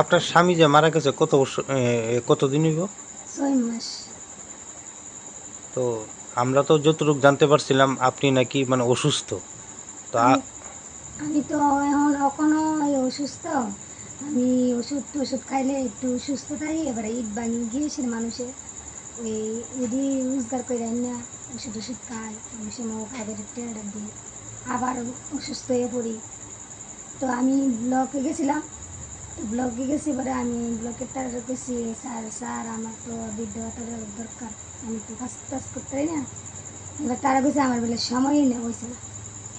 আপনার স্বামী যে মারা গেছে কত বছর কতদিন হইব? 6 মাস। তো আমরা তো যতটুকু জানতে পারছিলাম আপনি নাকি মানে অসুস্থ। তো আমি আমি তো এখনো এই অসুস্থ। আমি ওষুধ খাইলে একটু সুস্থ থাকি। এবারে ঈদ ভাঙি গিয়েছে মানুষে ওই ঈদই রোজগার করে না ওষুধ খাই, অনেক সময় খাবার টেয়ার দিই, আবার অসুস্থ হয়ে পড়ি। তো আমি ব্লকে গেছিলাম, তো ব্লকে গেছি, এবারে আমি ব্লকের টার গেছি, স্যার স্যার আমার তো বৃদ্ধ ভাতার দরকার, আমি তো কাজ টাজ করতে পারি না। এবার তারা গেছে আমার বেলা সময়ই না হয়েছে না,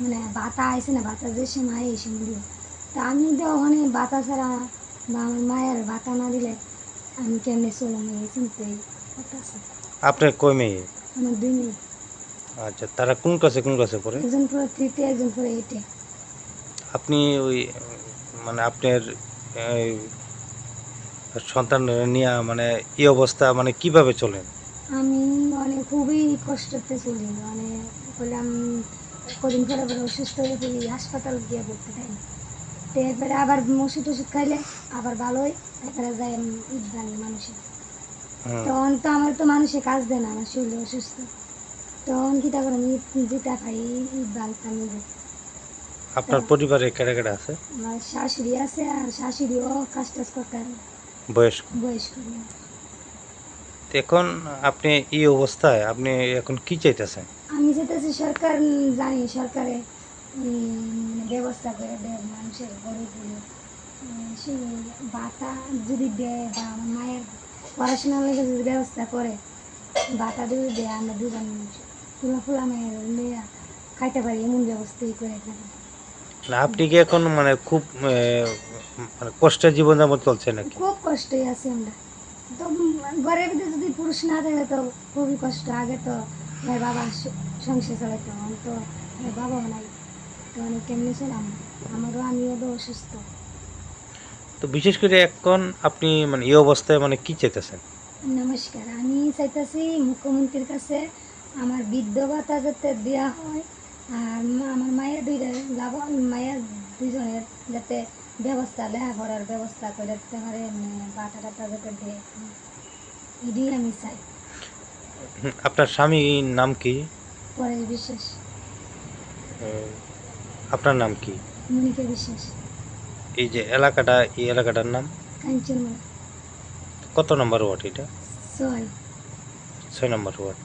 মানে বাতা আইসে না, বাতা যে সময় এই সময় দিব। তা আমি তো ওখানে বাতা ছাড়া বা আমার মায়ের বাতা না দিলে আমি কেমনে চললাম এই চিন্তাই করতেছি। আপনার কয় মেয়ে? আমার 2 মেয়ে, আচ্ছা, তারা কোন ক্লাসে পড়ে? একজন পুরো 3-তে, একজন পুরো 8-এ। আপনি ওই মানে আপনার এই, সন্তান নিয়ে মানে এই অবস্থা মানে কিভাবে চলেন? আমি মানে খুবই কষ্টতে চলি, মানে বললাম কদিন পরে পরে অসুস্থ হয়ে পড়ি, হাসপাতাল গিয়ে ভর্তি থাকি। তো এরপরে আবার ওষুধ খাইলে আবার ভালো হয়, এরপরে যায় ঈদ ভাঙি মানুষের। হুম। তখন তো আমার তো মানুষে কাজ দেয় না, আমার শরীর অসুস্থ। তখন কী তারপর আমি যেটা খাই ঈদ ভাঙতাম নিজে। তো আপনার পরিবারে কেডা কেডা আছে? আমার শাশুড়ি আছে, আর শাশুড়িও কাজ টাজ করতে পারে, বয়স্ক? বয়স্ক মানুষ। তো এখন আপনি এই অবস্থায় আপনি এখন কি চাইতেছেন? আমি যেতেছি সরকার, জানি সরকারে মানে ব্যবস্থা করে দেয় মানুষের গরিবগুলো, সেই ভাতা যদি দেয় বা আমার মায়ের পড়াশোনার লেগে যদি ব্যবস্থা করে, ভাতা যদি দেয়, আমরা দুজন ফুলা মায়ের লইয়া খাইতে পারি, এমন ব্যবস্থাই করে থাকে। না, আপনি কি এখন মানে খুব মানে কষ্টের জীবনযাপন চলছে নাকি? খুব কষ্টই আছি আমরা। তো ঘরের ভিতরে যদি পুরুষ না থাকে তো খুবই কষ্ট। আগে তো ভাই বাবা সংসার চালাইতো, এখন তো ভাই বাবাও নাই, তো অনেক কেমনি ছিলাম। আমিও তো অসুস্থ। তো বিশেষ করে এখন আপনি মানে এই অবস্থায় মানে কি চাইতেছেন? নমস্কার, আমি চাইতেছি মুখ্যমন্ত্রীর কাছে আমার বৃদ্ধ ভাতা যাতে দেওয়া হয়, আর আমার মায়ের দুজনের যাতে ব্যবস্থা, লেখাপড়ার ব্যবস্থা করে দিতে পারে, মানে ভাতা টাতা যাতে দেয়, এটাই আমি চাই। আপনার স্বামীর নাম কি? পরেশ বিশ্বাস। আহ, আপনার নাম কি? মনিকা বিশ্বাস। এই যে এই এলাকাটার নাম? কাঞ্চনমালা। কত নম্বর ওয়ার্ড এটা? 6। 6 নম্বর ওয়ার্ড।